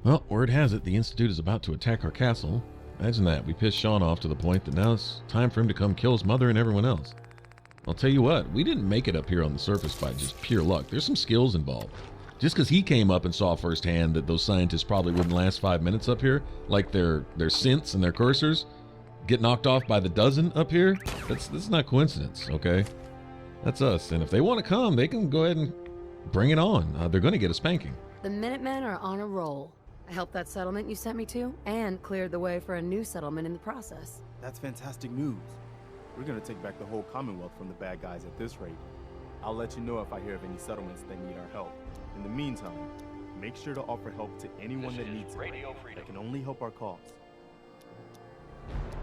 Well, word has it the Institute is about to attack our castle. Imagine that. We pissed Sean off to the point that now it's time for him to come kill his mother and everyone else. I'll tell you what, we didn't make it up here on the surface by just pure luck. There's some skills involved. Just because he came up and saw firsthand that those scientists probably wouldn't last 5 minutes up here, like their synths and their cursors get knocked off by the dozen up here, that's not coincidence, okay? That's us. And if they want to come, they can go ahead and bring it on. They're going to get a spanking. The Minutemen are on a roll. I helped that settlement you sent me to, and cleared the way for a new settlement in the process. That's fantastic news. We're gonna take back the whole Commonwealth from the bad guys at this rate. I'll let you know if I hear of any settlements that need our help. In the meantime, make sure to offer help to anyone that needs it. That can only help our cause.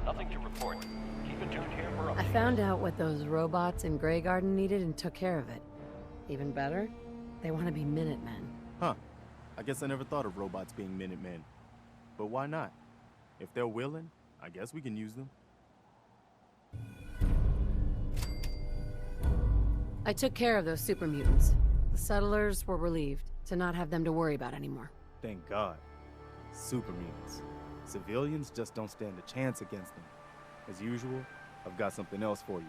Nothing to report. Keep it tuned here for I found out what those robots in Grey Garden needed and took care of it. Even better, they want to be Minutemen. Huh. I guess I never thought of robots being Minutemen. But why not? If they're willing, I guess we can use them. I took care of those super mutants. The settlers were relieved to not have them to worry about anymore. Thank God. Super mutants. Civilians just don't stand a chance against them. As usual, I've got something else for you.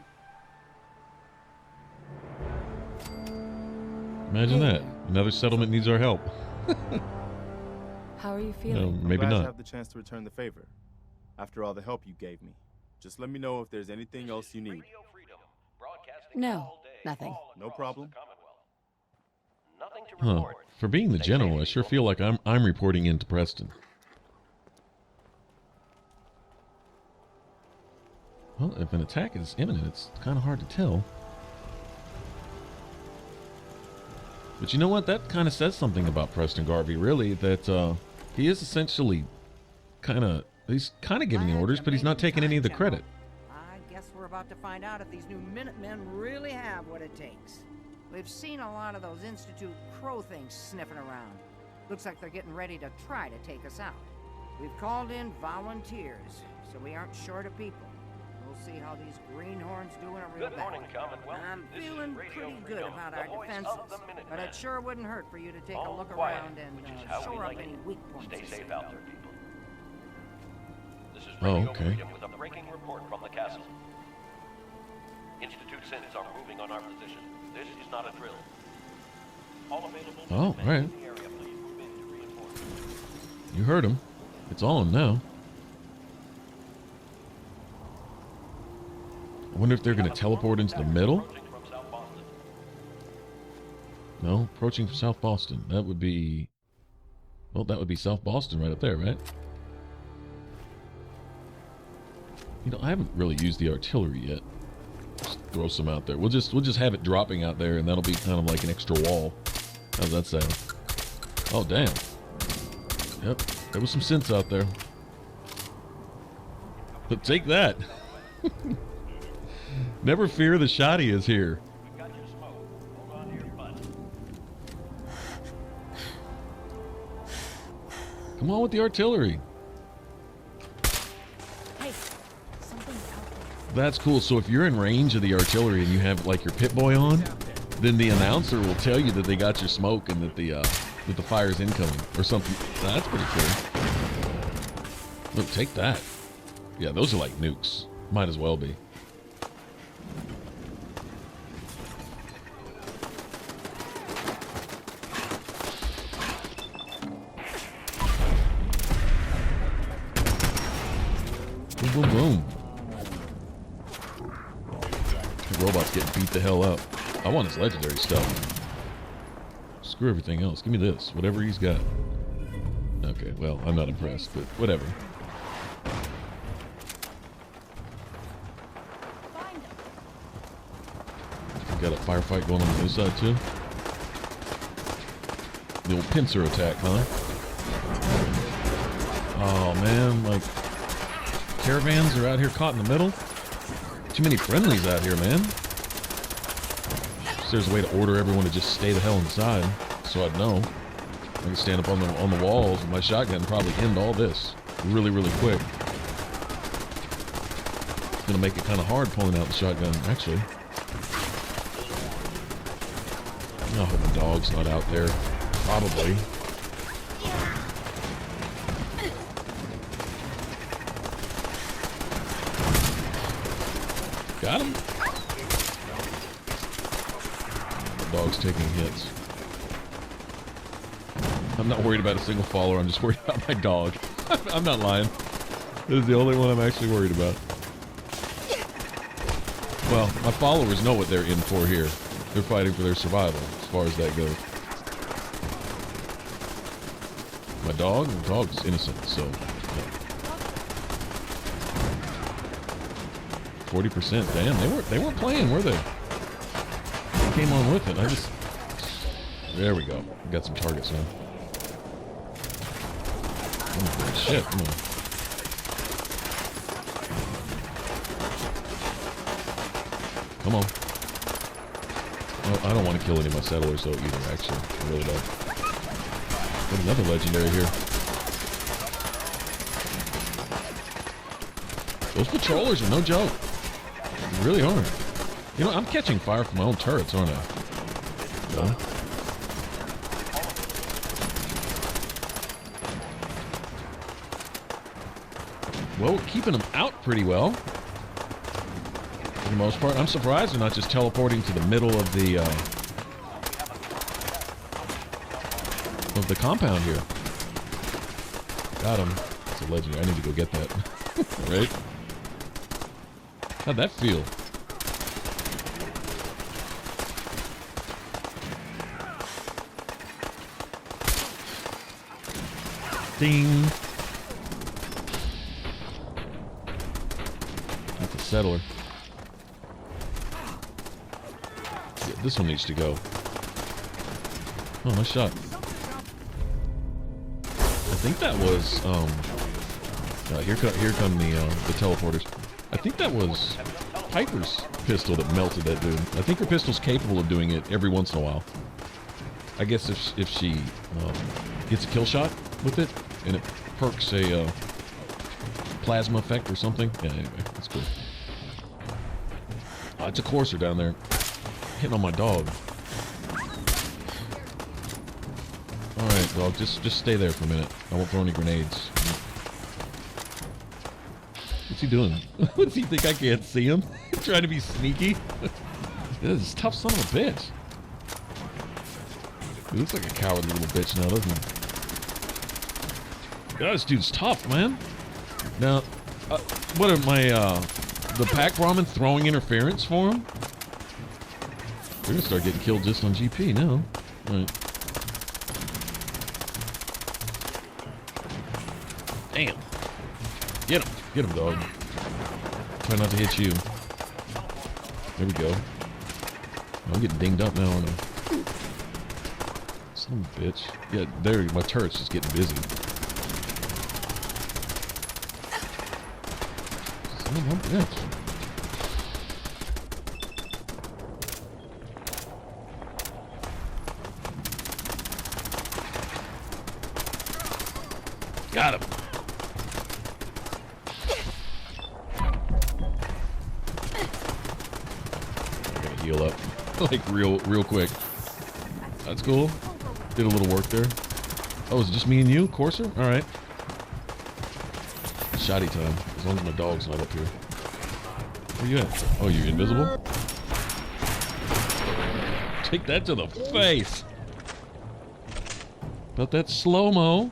Imagine that. Another settlement needs our help. How are you No, feeling? maybe I'm glad not. to have the chance to return the favor. After all the help you gave me. Just let me know if there's anything else you need. No, nothing. No problem. Nothing to Huh. report. For being the general, I sure feel like I'm reporting into Preston. Well, if an attack is imminent, it's kind of hard to tell. But you know what? That kind of says something about Preston Garvey, really, that he is essentially he's kind of giving the orders, but he's not taking any of the credit. I guess we're about to find out if these new Minutemen really have what it takes. We've seen a lot of those Institute crow things sniffing around. Looks like they're getting ready to try to take us out. We've called in volunteers, so we aren't short of people. We'll see how these greenhorns do in a real Good morning, battle. Commonwealth. I'm This is feeling Radio pretty good Freedom, about the our voice defenses, of the Minutemen. but it sure wouldn't hurt for you to take a All look quiet, around and which is how we shore up like any it. weak points. Stay you safe see. out there, people. This is Oh, Radio okay. Freedom with a breaking report from the castle. Institute synths are moving on our position. This is not a drill. All available. Oh, men right. in the area, please move in to reinforce. You heard him. It's all him now. I wonder if they're going to teleport into the middle? Approaching from South Boston. No, approaching from South Boston. That would be... Well, that would be South Boston right up there, right? You know, I haven't really used the artillery yet. Just throw some out there. We'll just have it dropping out there, and that'll be kind of like an extra wall. How's that sound? Oh, damn. Yep, there was some synths out there. But take that. Never fear, the shotty is here. We've got your smoke. Hold on to your butt. Come on with the artillery. Hey, something's out there. That's cool. So if you're in range of the artillery and you have like your pit boy on, then the announcer will tell you that they got your smoke and that the fire's incoming or something. That's pretty cool. Look, take that. Yeah, those are like nukes. Might as well be. Boom, boom, boom. The robot's getting beat the hell up. I want his legendary stuff. Screw everything else. Give me this. Whatever he's got. Okay, well, I'm not impressed, but whatever. Got a firefight going on the other side, too. The old pincer attack, huh? Oh, man, like... Caravans are out here caught in the middle. Too many friendlies out here, man. So there's a way to order everyone to just stay the hell inside, so I'd know. I can stand up on the walls with my shotgun and probably end all this really, really quick. It's gonna make it kind of hard pulling out the shotgun, actually. I hope the dog's not out there. Probably. Got him. The dog's taking hits. I'm not worried about a single follower. I'm just worried about my dog. I'm not lying. This is the only one I'm actually worried about. Well, my followers know what they're in for here. They're fighting for their survival, as far as that goes. My dog's innocent, so... Yeah. 40%, damn, they weren't playing, were they? They came on with it. I just... There we go. Got some targets now. Oh, shit, come on. Come on. Well, I don't want to kill any of my settlers though either, actually. I really don't. Got another legendary here. Those patrollers are no joke. They really aren't. You know, I'm catching fire from my own turrets, aren't I? No? Well, we're keeping them out pretty well. For the most part. I'm surprised they're not just teleporting to the middle of the compound here. Got him. It's a legendary. I need to go get that. Right? How'd that feel? Ding. That's a settler. Yeah, this one needs to go. Oh, nice shot. I think that was here come the teleporters. I think that was Piper's pistol that melted that dude. I think her pistol's capable of doing it every once in a while. I guess if she gets a kill shot with it and it perks a plasma effect or something. Yeah, anyway, that's cool. Oh, it's a courser down there hitting on my dog. Alright, dog, just stay there for a minute. I won't throw any grenades. What's he doing? Does he think I can't see him? Trying to be sneaky? This is a tough son of a bitch. He looks like a cowardly little bitch now, doesn't he? God, this dude's tough, man. Now, what are my, the pack ramen throwing interference for him? They're gonna start getting killed just on GP now. Alright. Damn. Get him, dog. Try not to hit you. There we go. I'm getting dinged up now, aren't I? Son of a bitch. Yeah, there, my turret's just getting busy. Son of a bitch. Got him. I gotta heal up. Like real quick. That's cool. Did a little work there. Oh, is it just me and you, Courser? Alright. Shotty time. As long as my dog's not up here. Where you at? Oh, you're invisible? Take that to the face. About that slow-mo.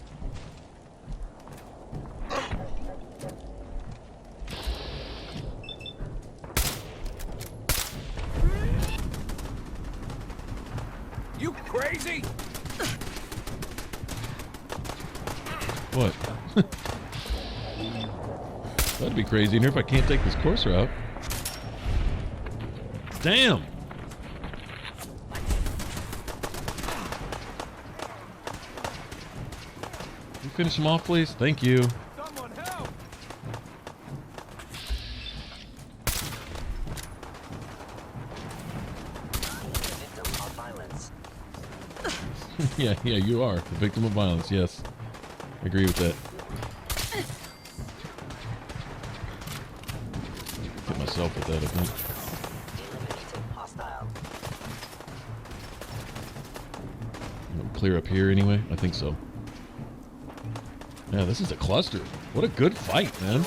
You crazy? What? That'd be crazy in here if I can't take this courser out. Damn! Can you finish him off, please? Thank you. Someone help! Yeah, you are the victim of violence. Yes, I agree with that. Hit myself with that, I think. Clear up here anyway? I think so. Yeah, this is a cluster. What a good fight, man.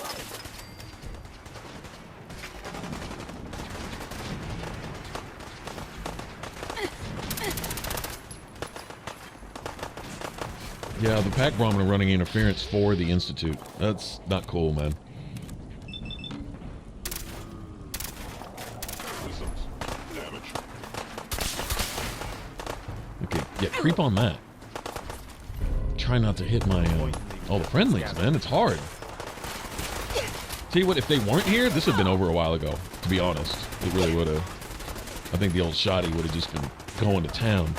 Yeah, the pack bomber running interference for the Institute. That's not cool, man. Okay, yeah, creep on that. Try not to hit my, oh, the friendlies, man. It's hard. Tell you what, if they weren't here, this would have been over a while ago, to be honest. It really would have. I think the old shoddy would have just been going to town.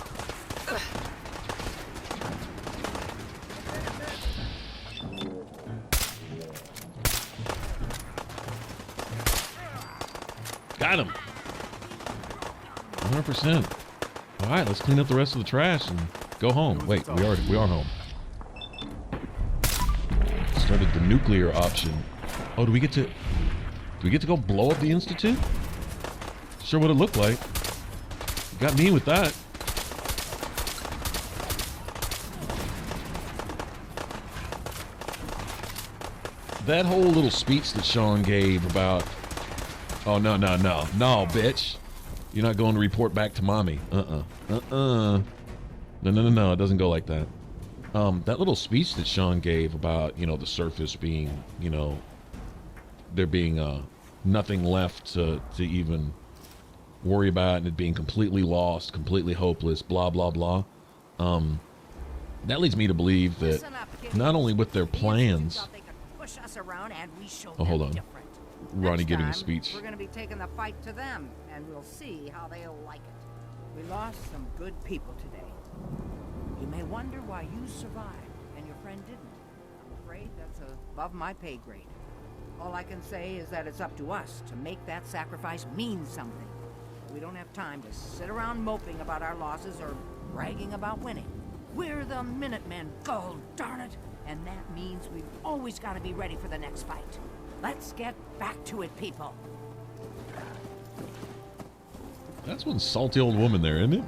Got him. 100%. All right, let's clean up the rest of the trash and go home. Wait, we are home. Started the nuclear option. Oh, do we get to go blow up the Institute? Sure what it looked like. Got me with that. That whole little speech that Sean gave about, oh, no, bitch. You're not going to report back to mommy. No, it doesn't go like that. That little speech that Sean gave about, you know, the surface being, you know, there being nothing left to even worry about, and it being completely lost, completely hopeless, blah, blah, blah. That leads me to believe that not only with their plans. Oh, hold on. Ronnie giving a speech. We're going to be taking the fight to them, and we'll see how they'll like it. We lost some good people today. You may wonder why you survived and your friend didn't. I'm afraid that's above my pay grade. All I can say is that it's up to us to make that sacrifice mean something. We don't have time to sit around moping about our losses or bragging about winning. We're the Minutemen, gold darn it! And that means we've always got to be ready for the next fight. Let's get back to it, people. That's one salty old woman there, isn't it?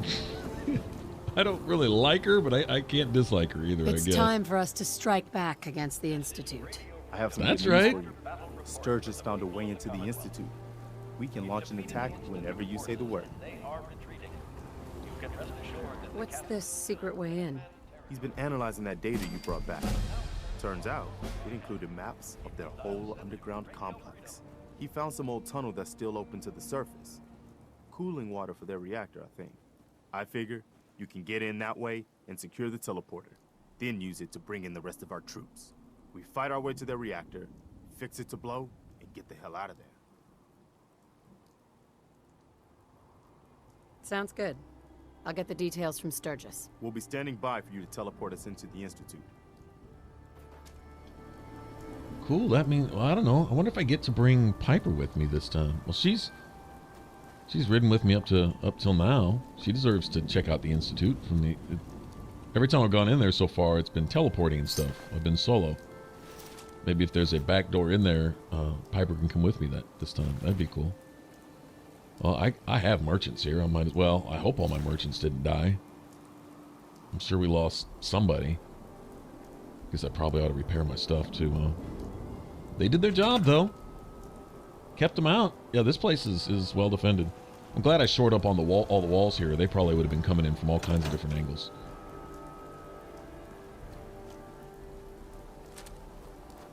I don't really like her, but I can't dislike her either, It's I guess. time for us to strike back against the Institute. I have some That's good news right. for you. Sturge has found a way into the Institute. We can launch an attack whenever you say the word. They are retreating. You can rest assured that What's this secret way in? He's been analyzing that data you brought back. Turns out, it included maps of their whole underground complex. He found some old tunnel that's still open to the surface. Cooling water for their reactor, I think. I figure you can get in that way and secure the teleporter, then use it to bring in the rest of our troops. We fight our way to their reactor, fix it to blow, and get the hell out of there. Sounds good. I'll get the details from Sturgis. We'll be standing by for you to teleport us into the Institute. Cool, that means, well, I don't know. I wonder if I get to bring Piper with me this time. Well, she's ridden with me up till now. She deserves to check out the Institute. Every time I've gone in there so far, it's been teleporting and stuff. I've been solo. Maybe if there's a back door in there, Piper can come with me this time. That'd be cool. Well, I have merchants here. I might as well. I hope all my merchants didn't die. I'm sure we lost somebody. Guess I probably ought to repair my stuff too. They did their job though. Kept them out. Yeah, this place is well defended. I'm glad I shored up on the wall, all the walls here. They probably would have been coming in from all kinds of different angles.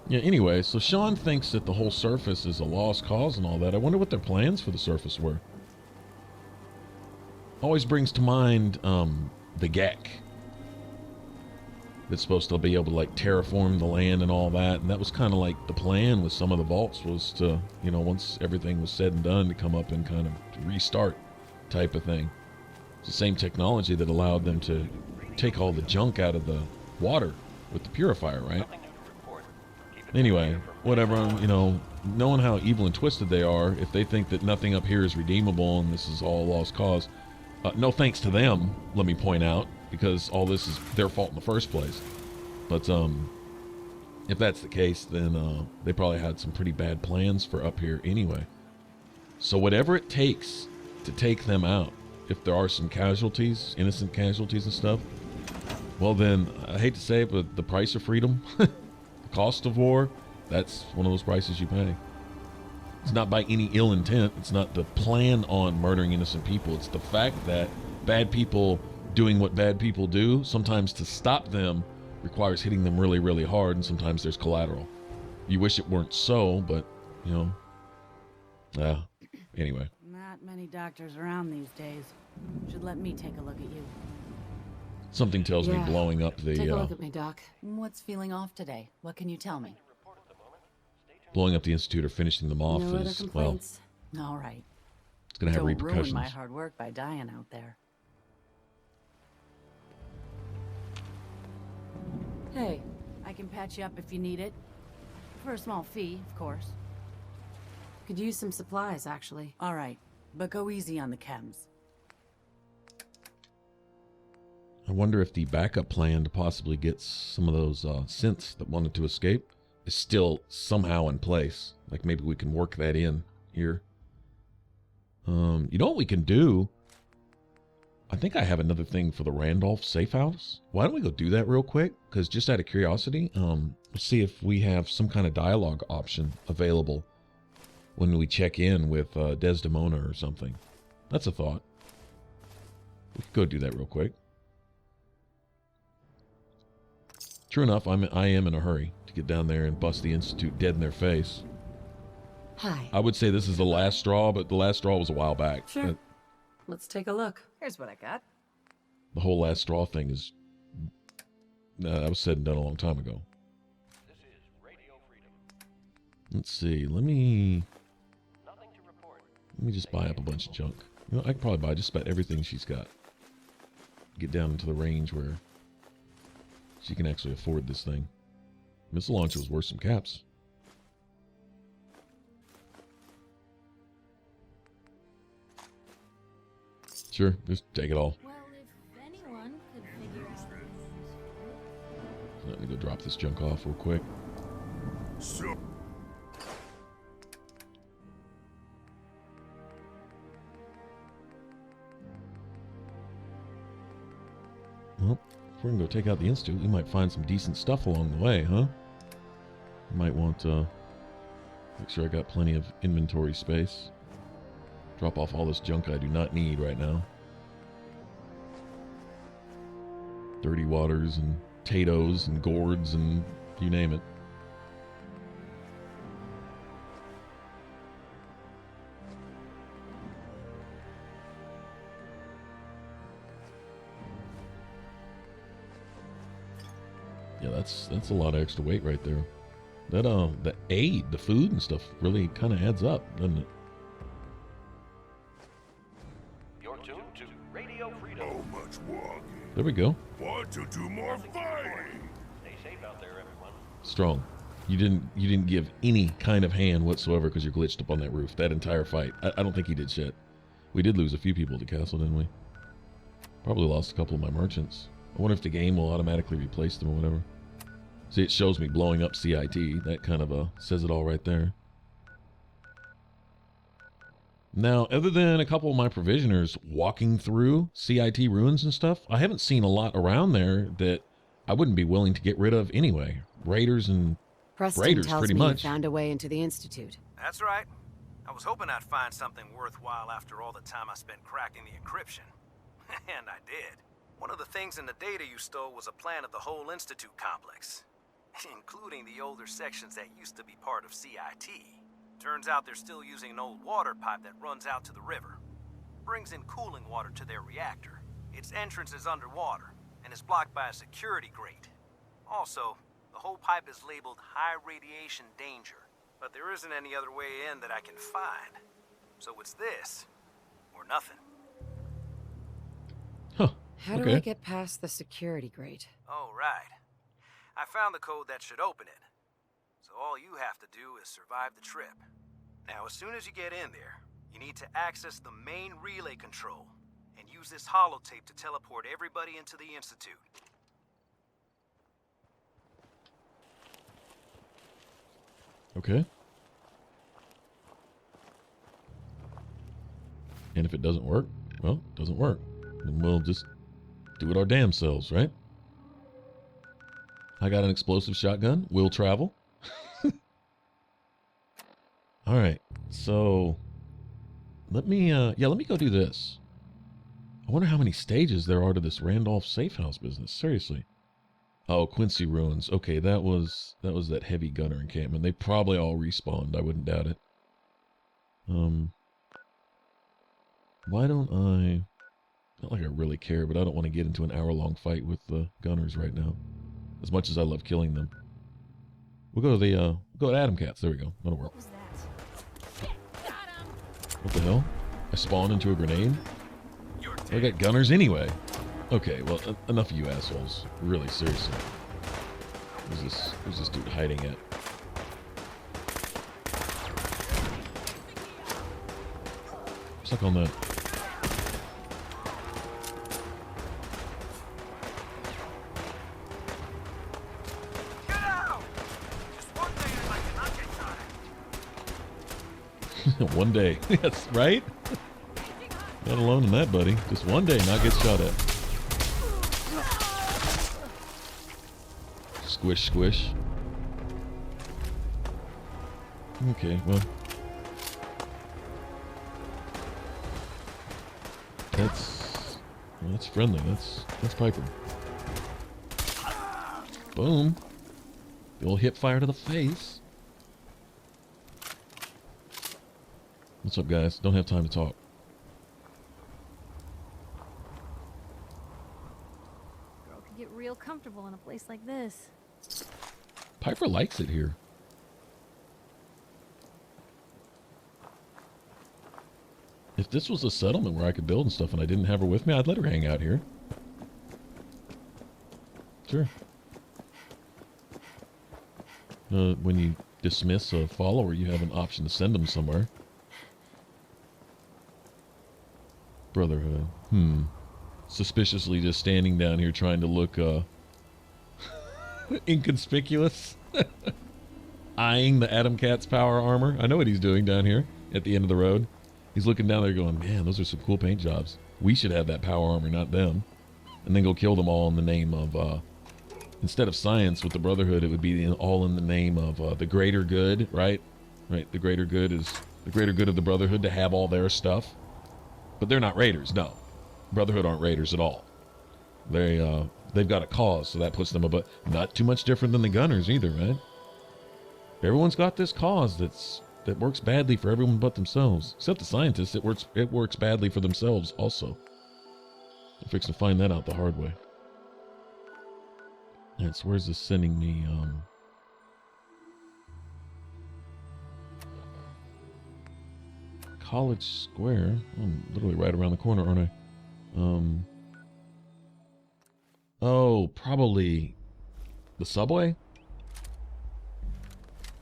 Yeah, anyway, so Sean thinks that the whole surface is a lost cause and all that. I wonder what their plans for the surface were. Always brings to mind the GAC. That's supposed to be able to like terraform the land and all that. And that was kind of like the plan with some of the vaults was to, you know, once everything was said and done, to come up and kind of restart type of thing. It's the same technology that allowed them to take all the junk out of the water with the purifier, right? Anyway, whatever, you know, knowing how evil and twisted they are, if they think that nothing up here is redeemable and this is all a lost cause, no thanks to them, let me point out, because all this is their fault in the first place. But if that's the case, then they probably had some pretty bad plans for up here anyway. So whatever it takes to take them out, if there are some casualties, innocent casualties and stuff, well then, I hate to say it, but the price of freedom, the cost of war, that's one of those prices you pay. It's not by any ill intent. It's not the plan on murdering innocent people. It's the fact that bad people doing what bad people do, sometimes to stop them requires hitting them really, really hard, and sometimes there's collateral. You wish it weren't so, but, you know, anyway. Not many doctors around these days. Should let me take a look at you. Something tells me Yeah. blowing up the Take a look at me, Doc. What's feeling off today? What can you tell me? blowing up the institute or finishing them off No other is, well, complaints? All right. it's going to have Don't repercussions. ruin my hard work by dying out there. Hey, I can patch you up if you need it. For a small fee, of course. could use some supplies, actually. All right, but go easy on the chems. I wonder if the backup plan to possibly get some of those synths that wanted to escape is still somehow in place. Like maybe we can work that in here. You know what we can do? I think I have another thing for the Randolph safe house. Why don't we go do that real quick? Because just out of curiosity, let's see if we have some kind of dialogue option available when we check in with Desdemona or something. That's a thought. We could go do that real quick. True enough, I am in a hurry to get down there and bust the Institute dead in their face. Hi. I would say this is the last straw, but the last straw was a while back. Sure. Let's take a look. Here's what I got. The whole last straw thing is... that was said and done a long time ago. This is Radio Freedom. Let's see. Let me Nothing to report. just buy up a bunch of junk. You know, I could probably buy just about everything she's got. Get down into the range where she can actually afford this thing. Missile launcher was worth some caps. Sure, just take it all. Well, if anyone could figure out Let me go drop this junk off real quick. Well, if we're gonna go take out the Institute, we might find some decent stuff along the way, huh? Might want to make sure I got plenty of inventory space. Drop off all this junk I do not need right now. Dirty waters and potatoes and gourds and you name it. Yeah, that's a lot of extra weight right there. That the aid, the food and stuff really kind of adds up, doesn't it? You're tuned to Radio Freedom. There we go. Want to do more fighting? Stay safe out there, everyone. Strong. You didn't give any kind of hand whatsoever because you're glitched up on that roof. That entire fight. I don't think he did shit. We did lose a few people to castle, didn't we? Probably lost a couple of my merchants. I wonder if the game will automatically replace them or whatever. See, it shows me blowing up CIT. That kind of says it all right there. Now, other than a couple of my provisioners walking through CIT ruins and stuff, I haven't seen a lot around there that I wouldn't be willing to get rid of anyway. Raiders and Preston raiders, tells pretty me much. you found a way into the Institute. That's right. I was hoping I'd find something worthwhile after all the time I spent cracking the encryption. And I did. One of the things in the data you stole was a plan of the whole Institute complex, including the older sections that used to be part of CIT. Turns out they're still using an old water pipe that runs out to the river. Brings in cooling water to their reactor. Its entrance is underwater and is blocked by a security grate. Also, the whole pipe is labeled high radiation danger, but there isn't any other way in that I can find. So it's this, or nothing. Huh. How do Okay. I get past the security grate? Oh, right. I found the code that should open it. So all you have to do is survive the trip. Now, as soon as you get in there, you need to access the main relay control and use this holotape to teleport everybody into the Institute. Okay. And if it doesn't work, well, it doesn't work. Then we'll just do it our damn selves, right? I got an explosive shotgun. Will travel. All right. So let me go do this. I wonder how many stages there are to this Randolph safe house business. Seriously. Oh, Quincy Ruins. Okay, that was that heavy gunner encampment. They probably all respawned. I wouldn't doubt it. Why don't I... Not like I really care, but I don't want to get into an hour-long fight with the gunners right now. As much as I love killing them. We'll go to the, go to Adam Cats. There we go. That'll work. What was that? Got him. What the hell? I spawned into a grenade? I got gunners anyway. Okay, well, enough of you assholes. Really, seriously. Where's this dude hiding at? Suck on that. Get out! Just one day and I cannot get shot. One day. Yes, right? Not alone in that, buddy. Just one day, not get shot at. Squish, squish. Okay, well. That's friendly. That's Piper. Boom. The old hip fire to the face. What's up, guys? Don't have time to talk. Girl could get real comfortable in a place like this. Piper likes it here. If this was a settlement where I could build and stuff and I didn't have her with me, I'd let her hang out here. Sure. When you dismiss a follower, you have an option to send them somewhere. Brotherhood. Suspiciously just standing down here trying to look, inconspicuous. Eyeing the Adam Cat's power armor. I know what he's doing down here at the end of the road. He's looking down there going, man, those are some cool paint jobs. We should have that power armor, not them. And then go kill them all in the name of, instead of science with the Brotherhood, it would be all in the name of the greater good, right? Right, the greater good is the greater good of the Brotherhood to have all their stuff. But they're not raiders, no. Brotherhood aren't raiders at all. They've got a cause, so that puts them above. Not too much different than the gunners either, right? Everyone's got this cause that works badly for everyone but themselves. Except the scientists, it works badly for themselves also. I'm fixing to find that out the hard way. Yeah, so where's this sending me? College Square. I'm literally right around the corner, aren't I? Oh, probably the subway?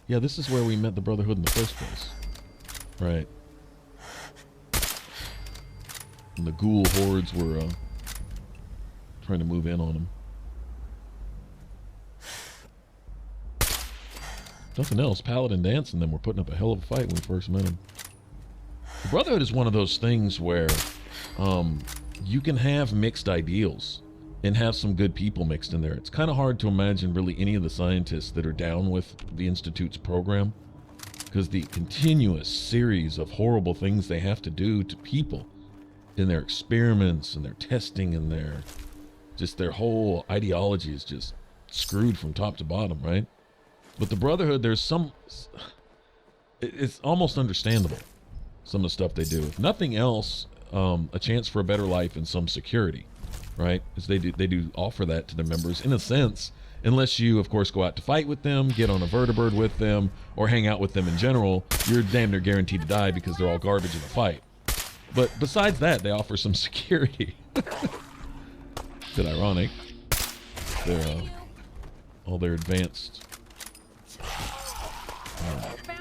Yeah, this is where we met the Brotherhood in the first place. Right. And the ghoul hordes were trying to move in on them. Nothing else. Paladin Dance and them were putting up a hell of a fight when we first met them. The Brotherhood is one of those things where you can have mixed ideals and have some good people mixed in there. It's kind of hard to imagine really any of the scientists that are down with the Institute's program, because the continuous series of horrible things they have to do to people in their experiments and their testing and their whole ideology is just screwed from top to bottom, right? But the Brotherhood, it's almost understandable, some of the stuff they do. If nothing else, a chance for a better life and some security, right? As they do offer that to their members in a sense, unless you, of course, go out to fight with them, get on a vertibird with them, or hang out with them in general, you're damn near guaranteed to die because they're all garbage in a fight. But besides that, they offer some security. Bit ironic. All their advanced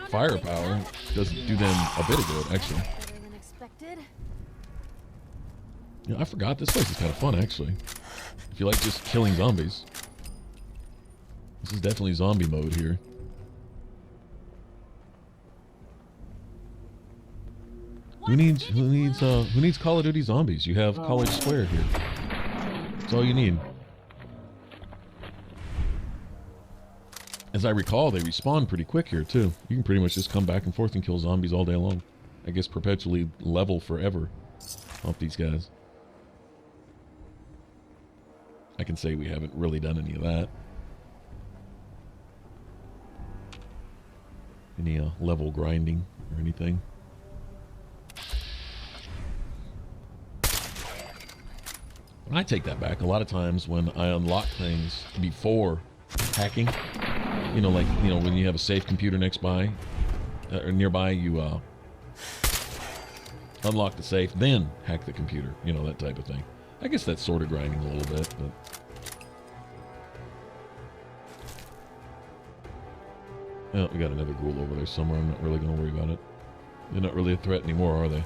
firepower doesn't do them a bit of good, actually. Better than expected. Yeah, I forgot. This place is kind of fun, actually. If you like just killing zombies. This is definitely zombie mode here. Who needs Call of Duty Zombies? You have College Square here. That's all you need. As I recall, they respawn pretty quick here, too. You can pretty much just come back and forth and kill zombies all day long. I guess perpetually level forever off these guys. I can say we haven't really done any of that. Any level grinding or anything. I take that back. A lot of times when I unlock things before hacking, you know, like, you know, when you have a safe computer next by or nearby, you unlock the safe, then hack the computer, you know, that type of thing. I guess that's sort of grinding a little bit, but oh, we got another ghoul over there somewhere. I'm not really going to worry about it. They're not really a threat anymore, are they?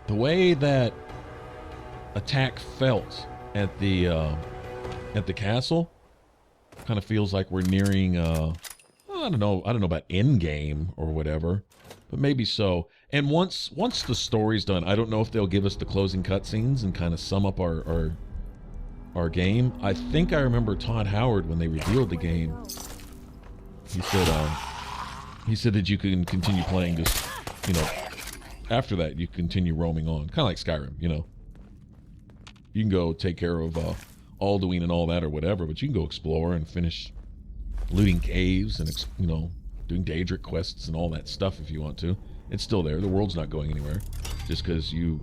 The way that attack felt at the castle kind of feels like we're nearing I don't know about end game or whatever, but maybe so. And once the story's done, I don't know if they'll give us the closing cutscenes and kind of sum up our game. I think I remember Todd Howard, when they revealed the game, he said that you can continue playing, just, you know, after that you continue roaming on, kind of like Skyrim, you know. You can go take care of Alduin and all that or whatever, but you can go explore and finish looting caves and, you know, doing Daedric quests and all that stuff if you want to. It's still there. The world's not going anywhere just because you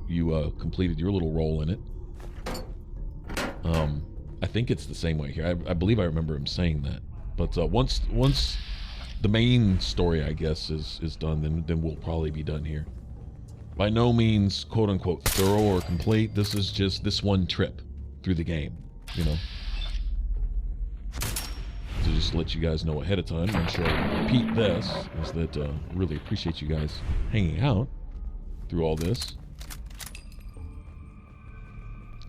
completed your little role in it. I think it's the same way here. I believe I remember him saying that. But once the main story, I guess, is done, then we'll probably be done here. By no means, quote-unquote, thorough or complete. This is just this one trip through the game, you know. To just let you guys know ahead of time, I'm sure I'll repeat this, is that really appreciate you guys hanging out through all this.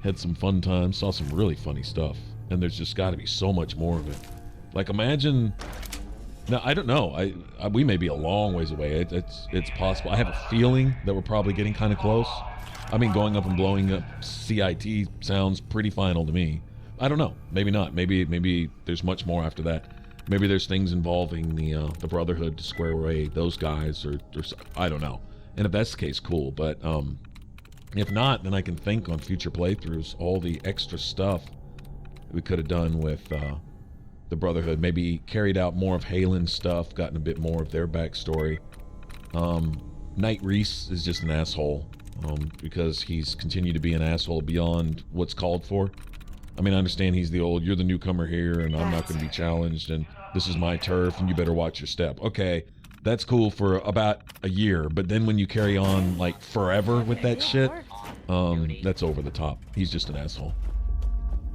Had some fun times, saw some really funny stuff, and there's just got to be so much more of it. Like, imagine... Now, I don't know. We may be a long ways away. It's possible. I have a feeling that we're probably getting kind of close. I mean, going up and blowing up CIT sounds pretty final to me. I don't know. Maybe not. Maybe there's much more after that. Maybe there's things involving the Brotherhood to square away those guys, or I don't know. And if that's the case, cool. But if not, then I can think on future playthroughs all the extra stuff we could have done with the Brotherhood. Maybe carried out more of Halen's stuff, gotten a bit more of their backstory. Knight Reese is just an asshole because he's continued to be an asshole beyond what's called for. I mean, I understand he's the old, you're the newcomer here and I'm not going to be challenged and this is my turf and you better watch your step. Okay, that's cool for about a year, but then when you carry on like forever with that shit, that's over the top. He's just an asshole.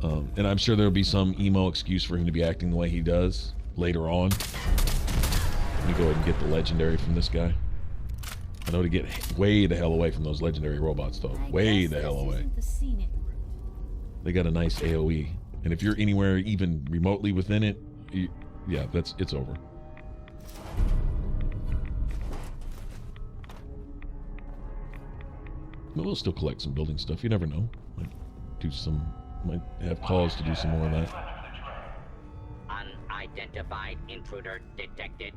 And I'm sure there'll be some emo excuse for him to be acting the way he does later on. Let me go ahead and get the legendary from this guy. I know to get way the hell away from those legendary robots, though. Way the hell away. They got a nice AoE. And if you're anywhere even remotely within it, yeah, it's over. But we'll still collect some building stuff. You never know. Might have cause to do some more of that. Unidentified intruder detected.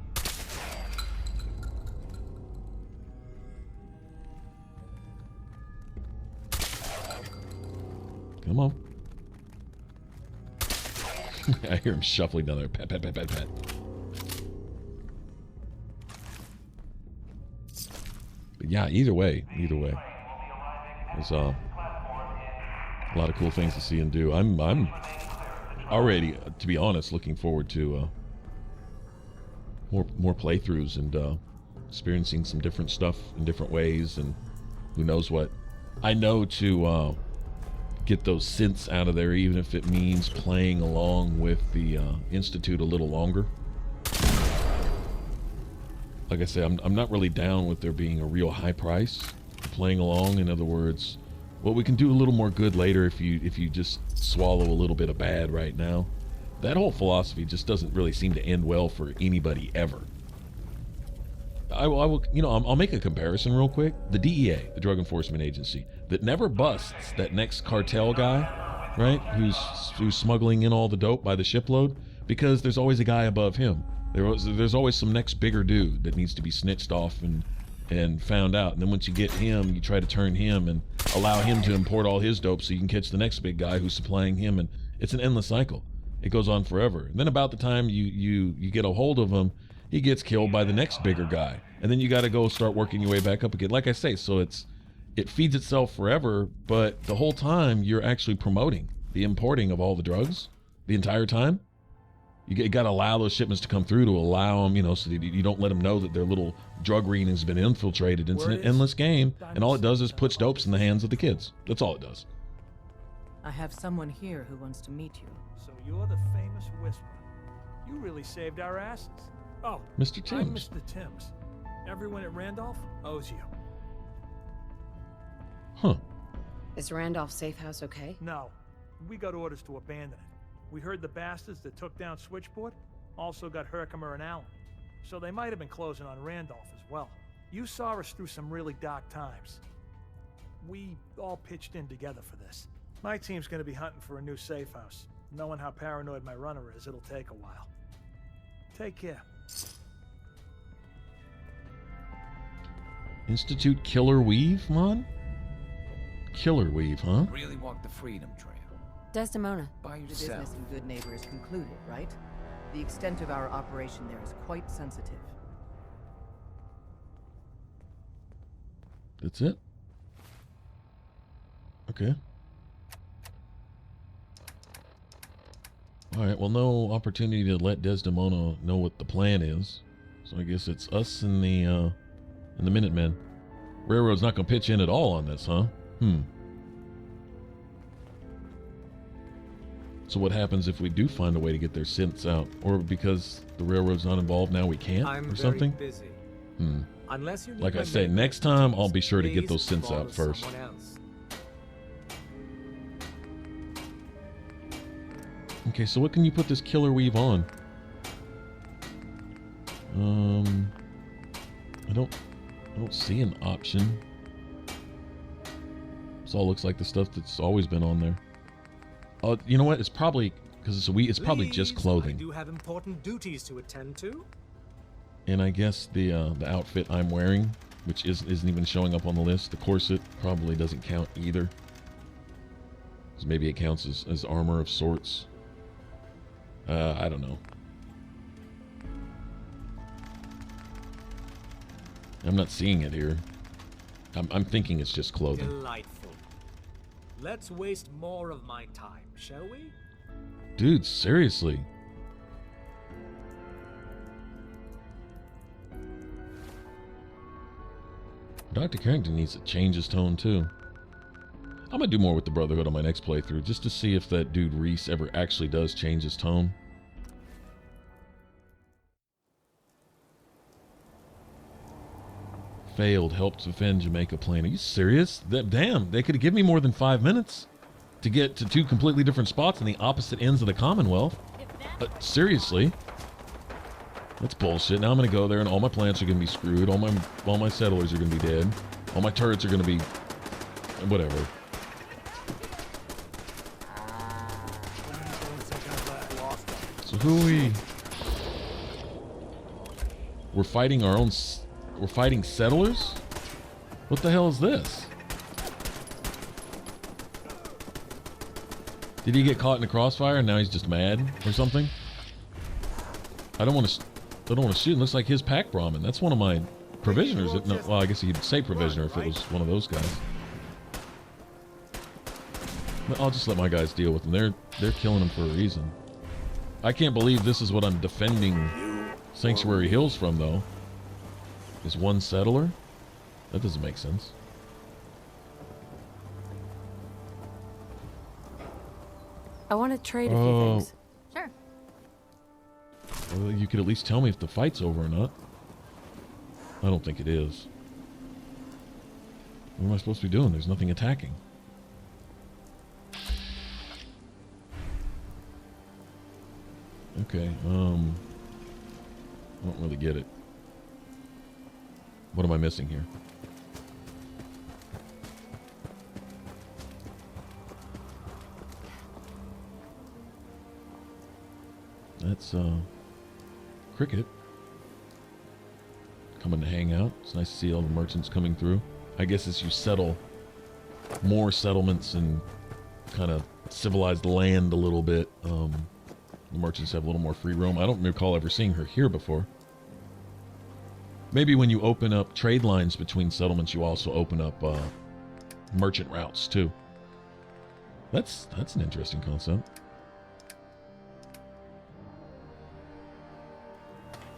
Come on. I hear him shuffling down there. Pat, pat, pat, pat, pat. But yeah, either way. There's a lot of cool things to see and do. I'm already, to be honest, looking forward to more playthroughs and experiencing some different stuff in different ways, and who knows what. I know to get those synths out of there, even if it means playing along with the Institute a little longer. Like I say, I'm not really down with there being a real high price for playing along. In other words, well, we can do a little more good later if you just swallow a little bit of bad right now. That whole philosophy just doesn't really seem to end well for anybody ever. I will, you know, I'll make a comparison real quick. The DEA, the Drug Enforcement Agency, that never busts that next cartel guy, right? Who's smuggling in all the dope by the shipload, because there's always a guy above him. There's always some next bigger dude that needs to be snitched off and and found out. And then once you get him, you try to turn him and allow him to import all his dope so you can catch the next big guy who's supplying him. And it's an endless cycle. It goes on forever. And then about the time you get a hold of him, he gets killed by the next bigger guy. And then you got to go start working your way back up again. Like I say, so it feeds itself forever, but the whole time you're actually promoting the importing of all the drugs the entire time. You got to allow those shipments to come through to allow them, you know, so that you don't let them know that their little drug ring has been infiltrated. It's an endless game, and all it does is puts dopes in the hands of the kids. That's all it does. I have someone here who wants to meet you. So you're the famous Whisperer. You really saved our asses. Oh, Mr. Timms. I'm Mr. Timms. Everyone at Randolph owes you. Huh. Is Randolph Safe House okay? No. We got orders to abandon it. We heard the bastards that took down Switchboard also got Herkimer and Allen. So they might have been closing on Randolph as well. You saw us through some really dark times. We all pitched in together for this. My team's gonna be hunting for a new safe house. Knowing how paranoid my runner is, it'll take a while. Take care. Institute Killer Weave, Mon? Killer Weave, huh? Really walk the freedom trail. Desdemona. By The yourself. business in Good Neighbor is concluded, right? The extent of our operation there is quite sensitive. That's it? Okay. Alright, well, no opportunity to let Desdemona know what the plan is. So I guess it's us and the Minutemen. Railroad's not gonna pitch in at all on this, huh? So what happens if we do find a way to get their synths out? Or because the railroad's not involved now we can't? Or something? Busy. Unless you need Like I my say, medical next time I'll expertise, be sure to get please those synths follow out first. someone else. Okay, so what can you put this Killer Weave on? I don't see an option. This all looks like the stuff that's always been on there. Oh, you know what? It's probably because it's probably just clothing. I do have important duties to attend to. And I guess the outfit I'm wearing, which isn't even showing up on the list, the corset probably doesn't count either. So maybe it counts as armor of sorts. I don't know. I'm not seeing it here. I'm thinking it's just clothing. Delightful. Let's waste more of my time, shall we? Dude, seriously. Dr. Carrington needs to change his tone too. I'm gonna do more with the Brotherhood on my next playthrough, just to see if that dude Reese ever actually does change his tone. Failed, helped defend Jamaica plane. Are you serious? Damn, they could have given me more than 5 minutes to get to two completely different spots on the opposite ends of the Commonwealth. Seriously? That's bullshit. Now I'm gonna go there and all my plants are gonna be screwed. All my settlers are gonna be dead. All my turrets are gonna be whatever. So who are we? We're fighting our own. We're fighting settlers? What the hell is this? Did he get caught in the crossfire and now he's just mad or something? I don't want to shoot him. Looks like his pack Brahmin. That's one of my provisioners. No, well, I guess you'd say provisioner if it was one of those guys. But I'll just let my guys deal with them. They're killing them for a reason. I can't believe this is what I'm defending Sanctuary Hills from, though. Is one settler? That doesn't make sense. I want to trade a few things. Sure. Well, you could at least tell me if the fight's over or not. I don't think it is. What am I supposed to be doing? There's nothing attacking. Okay, I don't really get it. What am I missing here? That's, cricket. coming to hang out. It's nice to see all the merchants coming through. I guess as you settle more settlements and kind of civilize the land a little bit, the merchants have a little more free roam. I don't recall ever seeing her here before. Maybe when you open up trade lines between settlements, you also open up merchant routes too. That's an interesting concept.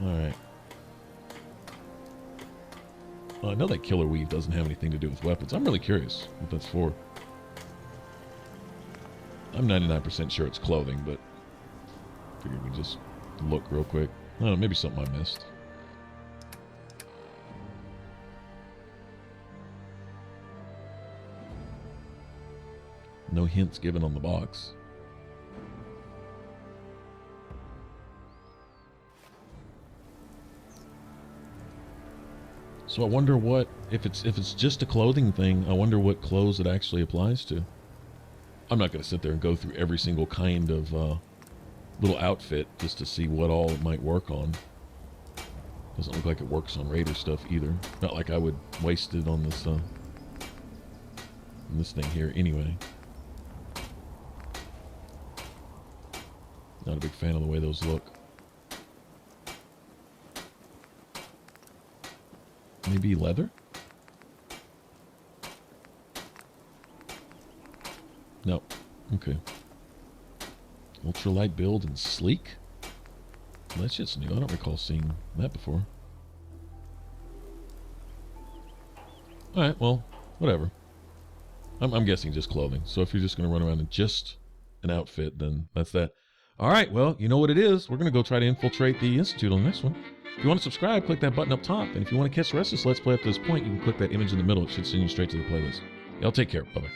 All right. I know that killer weave doesn't have anything to do with weapons. I'm really curious what that's for. I'm 99% sure it's clothing, but figured we just look real quick. I don't know, maybe something I missed. No hints given on the box. So I wonder what, if it's just a clothing thing, I wonder what clothes it actually applies to. I'm not going to sit there and go through every single kind of little outfit just to see what all it might work on. Doesn't look like it works on Raider stuff either. Not like I would waste it on this thing here anyway. Not a big fan of the way those look. Maybe leather? No. Okay. Ultralight build and sleek? Well, that's just new. I don't recall seeing that before. Alright, well, whatever. I'm guessing just clothing. So if you're just going to run around in just an outfit, then that's that. Alright, well, you know what it is. We're going to go try to infiltrate the Institute on the next one. If you want to subscribe, click that button up top. And if you want to catch the rest of this Let's Play up to this point, you can click that image in the middle. It should send you straight to the playlist. Y'all take care. Bye-bye.